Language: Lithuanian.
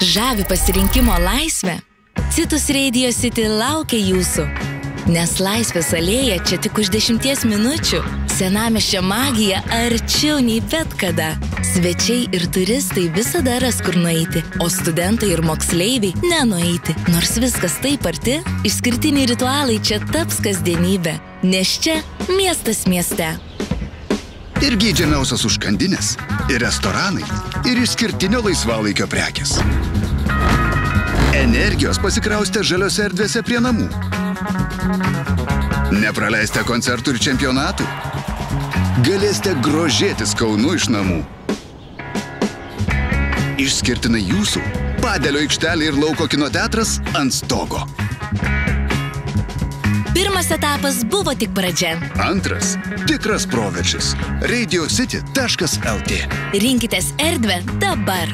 žavi pasirinkimo laisvę, Citus Radio City laukia jūsų. Nes Laisvės alėja čia tik už 10 minučių. Senamiesčio magija arčiau nei bet kada. Svečiai ir turistai visada ras kur nueiti, o studentai ir moksleiviai nenueiti. Nors viskas taip arti, išskirtiniai ritualai čia taps kasdienybė. Nes čia miestas mieste. Ir geidžiamiausios užkandinės, ir restoranai, ir išskirtinio laisvalaikio prekės. Energijos pasikraustę žaliose erdvėse prie namų. Nepraleistę koncertų ir čempionatų. Galėsite grožėtis Kaunu iš namų. Išskirtinai jūsų Padelio aikštelė ir lauko kino teatras ant stogo. Pirmas etapas buvo tik pradžia. Antras – tikras proveržis. radiocity.lt. Rinkitės erdvę dabar.